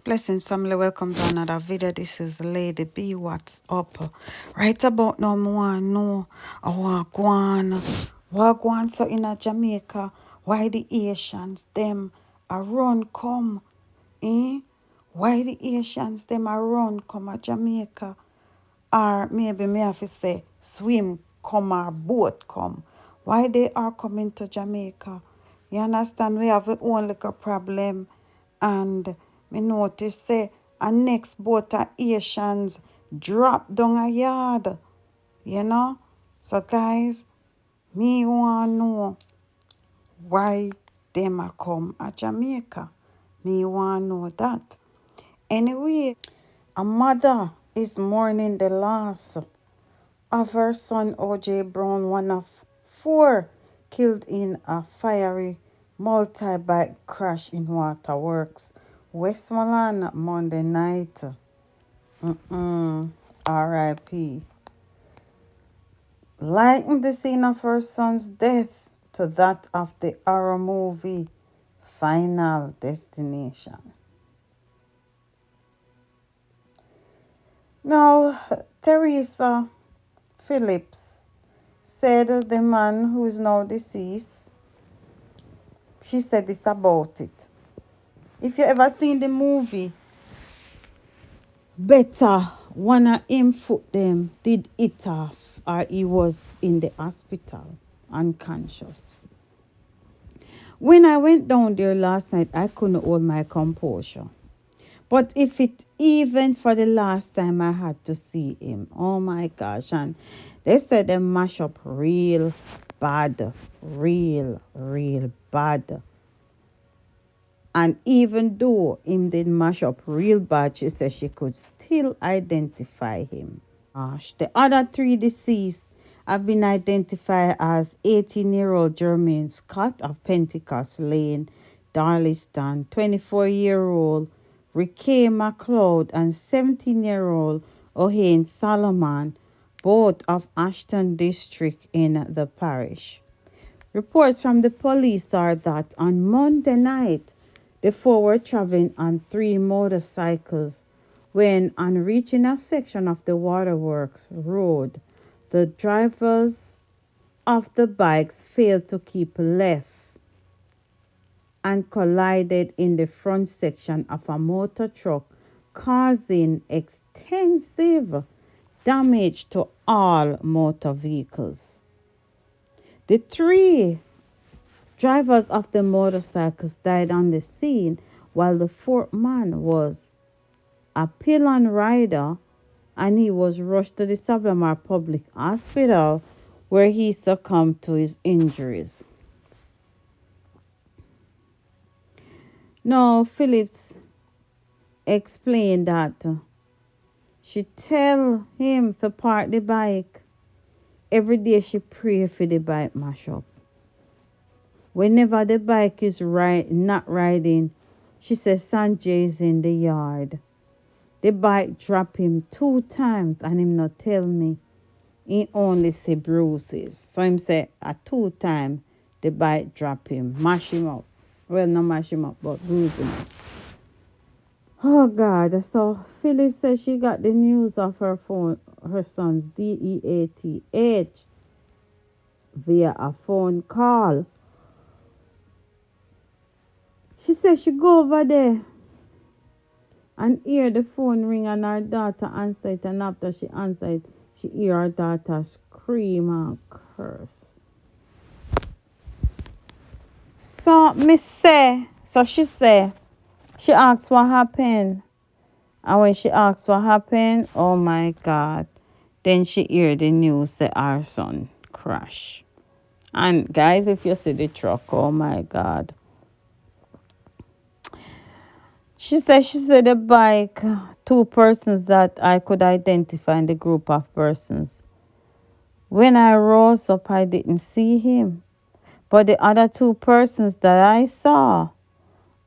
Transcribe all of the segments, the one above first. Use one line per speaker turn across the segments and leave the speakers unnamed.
Blessings, family. Welcome to another video. This is Lady B. What's up? Right about now, I want to know what go on so in a Jamaica. Why the Haitians them a run come? Eh? Why the Haitians them a run come a Jamaica? Or maybe me have to say swim come or boat come. Why they are coming to Jamaica? You understand? We have our own little problem. And me notice say a next boat of Asians drop down a yard. You know? So guys, me want know why them a come a Jamaica. Me want know that. Anyway, a mother is mourning the loss of her son O.J. Brown, one of four killed in a fiery multi-bike crash in Waterworks, Westmoreland, Monday night. R.I.P. Liken the scene of her son's death to that of the horror movie Final Destination. Now, Teresa Phillips said the man who is now deceased, she said this about it. If you ever seen the movie, better one of him foot them did it off or he was in the hospital unconscious. When I went down there last night, I couldn't hold my composure. But if it even for the last time I had to see him, oh my gosh, and they said they mash up real bad, real bad. And even though him did mash up real bad, she said she could still identify him. The other three deceased have been identified as 18-year-old Jermaine Scott of Pentecost Lane, Darliston, 24-year-old Ricky McLeod, and 17-year-old O'Hane Solomon, both of Ashton District in the parish. Reports from the police are that on Monday night, the four were traveling on 3 motorcycles when, on reaching a section of the Waterworks Road, the drivers of the bikes failed to keep left and collided in the front section of a motor truck, causing extensive damage to all motor vehicles. The 3 drivers of the motorcycles died on the scene, while the 4th man was a pillion rider, and he was rushed to the Savamar Public Hospital where he succumbed to his injuries. Now, Phillips explained that she tell him to park the bike. Every day she pray for the bike mash up. Whenever the bike is not riding, she says Sanjay is in the yard. The bike drop him 2 times and him not tell me. He only see bruises. So him say a 2 times the bike drop him, mash him up. Well, not mash him up, but bruise him up. Oh God, so Philip says she got the news of her phone, her son's DEATH via a phone call. She said she go over there and hear the phone ring and her daughter answer it, and after she answer it, she hear her daughter scream and curse. So she say, she asked what happened. And when she asked what happened, oh my God, then she hear the news say our son crash. And guys, if you see the truck, oh my God. She said the bike, 2 persons that I could identify in the group of persons. When I rose up, I didn't see him. But the other 2 persons that I saw,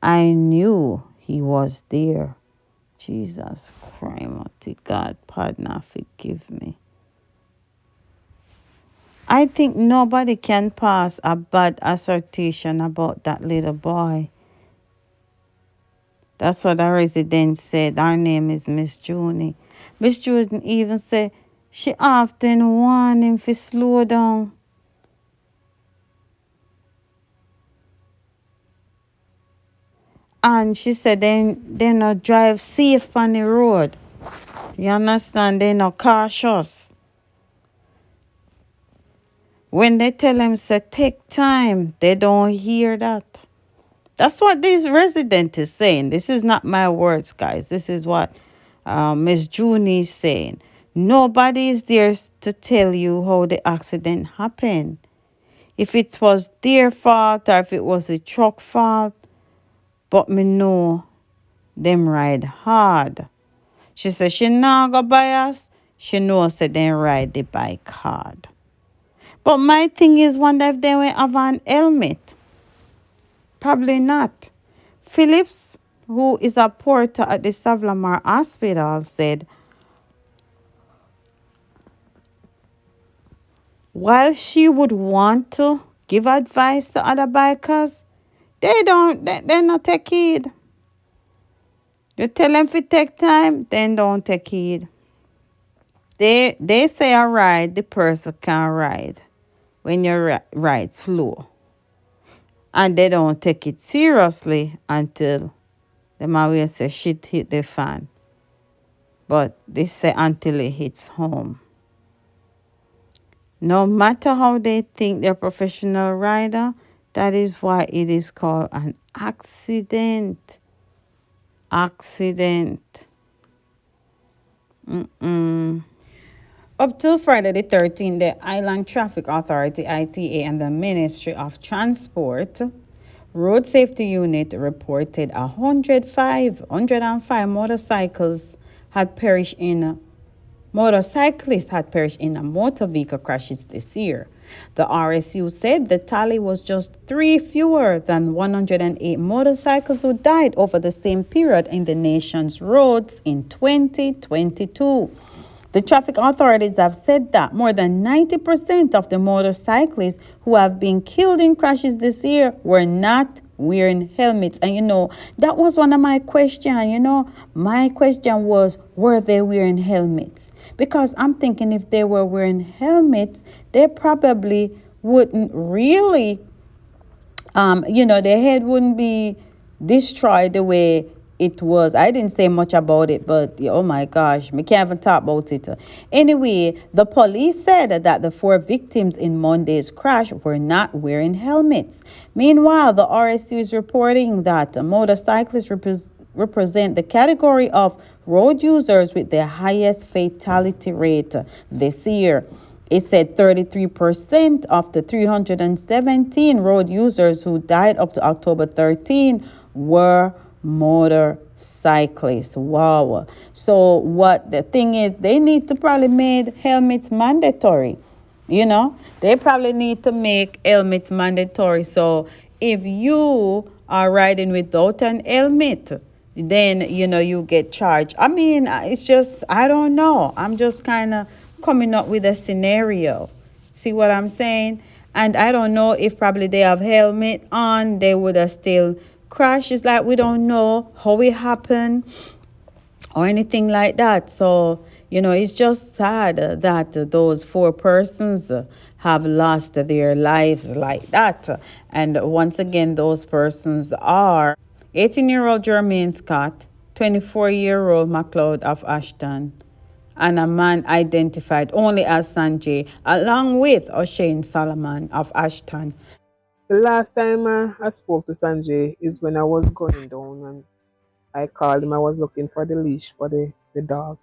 I knew he was there. Jesus Christ, mighty God, pardon and forgive me. I think nobody can pass a bad assertion about that little boy. That's what our resident said. Our name is Miss Junie. Miss Junie even said she often warned him to slow down. And she said they not drive safe on the road. You understand? They not cautious. When they tell them to take time, they don't hear that. That's what this resident is saying. This is not my words, guys. This is what Miss Junie is saying. Nobody is there to tell you how the accident happened. If it was their fault or if it was a truck fault, but me know them ride hard. She said she not go bias. She knows that they ride the bike hard. But my thing is, wonder if they will have an helmet. Probably not. Phillips, who is a porter at the Savlamar Hospital, said while she would want to give advice to other bikers, they not take heed. You tell them to take time, then don't take heed. They say a ride, the person can ride when you ride slow. And they don't take it seriously until the man will say shit hit the fan. But they say until it hits home. No matter how they think they're a professional rider, that is why it is called an accident. Accident. Mm-mm. Up till Friday the 13th, the Island Traffic Authority, ITA, and the Ministry of Transport Road Safety Unit reported 105 motorcyclists had perished in a motor vehicle crashes this year. The RSU said the tally was just three fewer than 108 motorcycles who died over the same period in the nation's roads in 2022. The traffic authorities have said that more than 90% of the motorcyclists who have been killed in crashes this year were not wearing helmets. And that was one of my questions. My question was, were they wearing helmets? Because I'm thinking if they were wearing helmets, they probably wouldn't really their head wouldn't be destroyed the way it was. I didn't say much about it, but oh my gosh, we can't even talk about it. Anyway, the police said that the four victims in Monday's crash were not wearing helmets. Meanwhile, the RSU is reporting that motorcyclists represent the category of road users with the highest fatality rate this year. It said 33% of the 317 road users who died up to October 13 were motorcyclists. Wow. So what the thing is, they need to probably make helmets mandatory. They probably need to make helmets mandatory. So if you are riding without an helmet, then you get charged. I mean, it's just, I don't know, I'm just kind of coming up with a scenario. See what I'm saying? And I don't know if probably they have helmet on, they would have still crashed. It's like we don't know how it happened or anything like that. So it's just sad that those four persons have lost their lives like that. And once again, those persons are 18-year-old Jermaine Scott, 24-year-old McLeod of Ashton, and a man identified only as Sanjay, along with O'Shane Solomon of Ashton.
The last time I spoke to Sanjay is when I was going down and I called him. I was looking for the leash for the dog.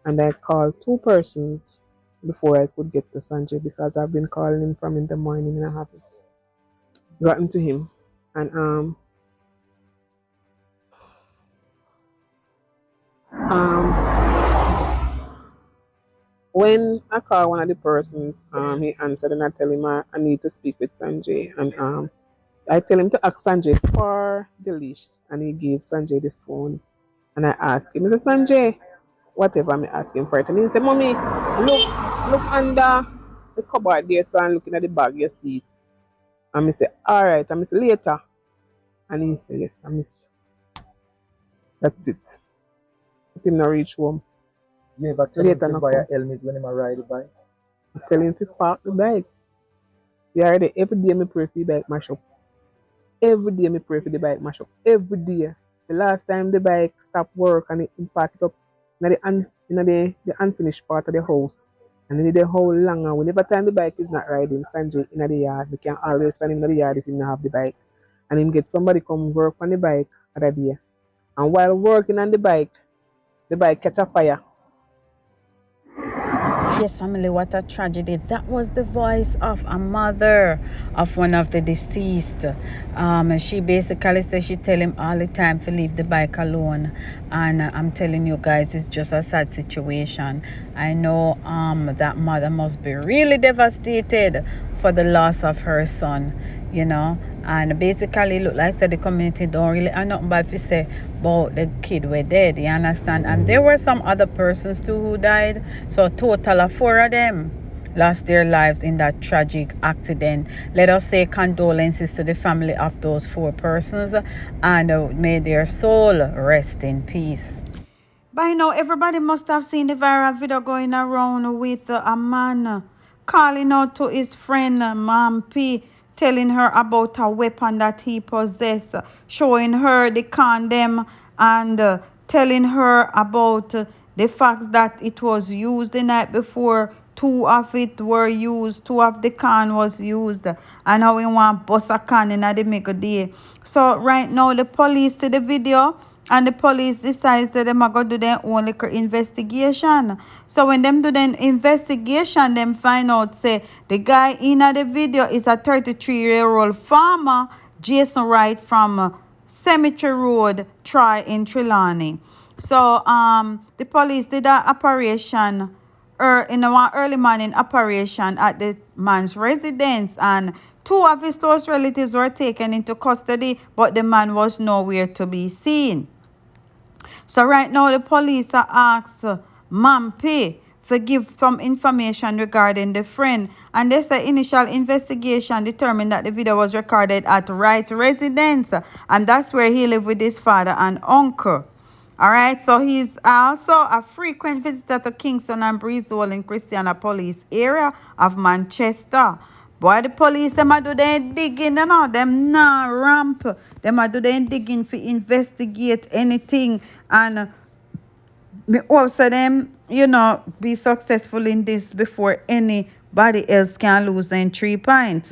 And I called two persons before I could get to Sanjay because I've been calling him from in the morning and I haven't gotten to him. And when I call one of the persons, he answered and I tell him I need to speak with Sanjay. And I tell him to ask Sanjay for the leash, and he gave Sanjay the phone. And I ask him, Mr. Sanjay, whatever I'm asking for it. And he said, Mommy, look under the cupboard there, so I'm looking at the bag you see it. And I say, all right. And I say, later. And he said, yes. And I say, That's it. Let him not reach home.
You ever tell him
Later
to
no
buy a
come.
helmet when him a ride the bike?
I tell him to park the bike. You already every day me pray for the bike mash up. Every day me pray for the bike mash up. Every day. The last time the bike stopped work and it park it up in the unfinished part of the house. And then the whole long and whenever time the bike is not riding, Sanjay in the yard, we can always find him in the yard if he don't have the bike. And him get somebody come work on the bike other day. And while working on the bike catch a fire.
Yes, family, what a tragedy. That was the voice of a mother of one of the deceased. She basically said she tell him all the time to leave the bike alone. And I'm telling you guys, it's just a sad situation. I know that mother must be really devastated for the loss of her son, you know. And basically look like said the community don't really have nothing bad to say about the kid were dead, you understand? And there were some other persons too who died. So a total of 4 of them lost their lives in that tragic accident. Let us say condolences to the family of those 4 persons, and may their soul rest in peace. By now, everybody must have seen the viral video going around with a man calling out to his friend, Mom P, telling her about a weapon that he possessed, showing her the condom, and telling her about the fact that it was used the night before. 2 of it were used, 2 of the can was used, and how we want bust a can in the make a day. So right now the police see the video, and the police decides that them are going to do their own liquor investigation. So when them do the investigation, them find out say the guy in the video is a 33-year-old farmer, Jason Wright from Cemetery Road, Troy in Trelawney. So the police did an operation in a early morning operation at the man's residence, and 2 of his close relatives were taken into custody, but the man was nowhere to be seen. So right now the police are asked Mampi to give some information regarding the friend. And they say initial investigation determined that the video was recorded at Wright's residence. And that's where he lived with his father and uncle. All right, so he's also a frequent visitor to Kingston and Breezewell in Christiana Police area of Manchester. Boy, the police, them a do their digging, you know, them nah ramp. Them a do their digging to investigate anything. And me also them, you know, be successful in this before anybody else can lose them 3 points.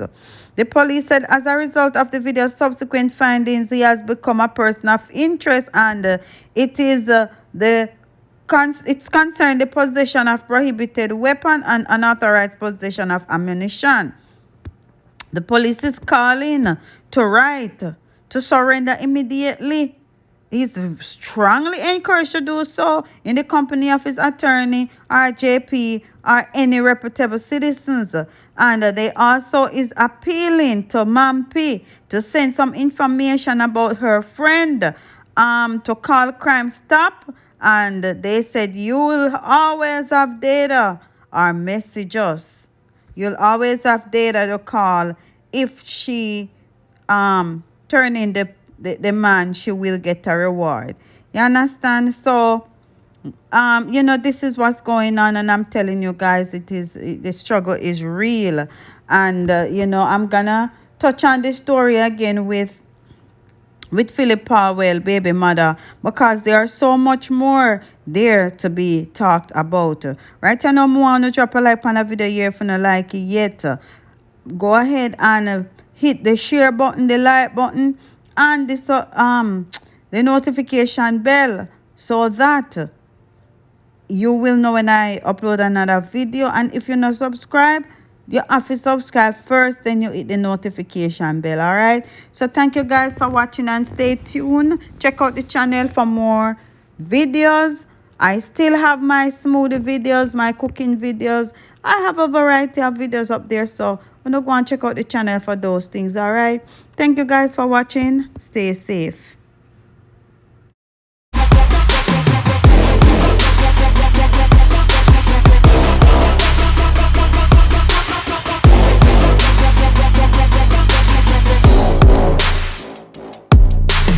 The police said as a result of the video's subsequent findings, he has become a person of interest, and it is it's concerned the possession of prohibited weapon and unauthorized possession of ammunition. The police is calling to Wright to surrender immediately. He's strongly encouraged to do so in the company of his attorney, RJP, or any reputable citizens. And they also is appealing to Mampi to send some information about her friend to call Crime Stop. And they said you will always have data or message us. You'll always have data to call. If she turn in the man, she will get a reward. You understand? So you know, this is what's going on, and I'm telling you guys, the struggle is real. And you know, I'm gonna touch on this story again with Philip Powell, baby mother, because there are so much more there to be talked about. Right now, I want to drop a like on a video here if you don't like it yet. Go ahead and hit the share button, the like button, and the notification bell, so that you will know when I upload another video. And if you're not subscribed, you have to subscribe first, then you hit the notification bell. All right, so thank you guys for watching, and stay tuned. Check out the channel for more videos. I still have my smoothie videos, my cooking videos. I have a variety of videos up there, so I'm gonna go and check out the channel for those things. All right, thank you guys for watching. Stay safe.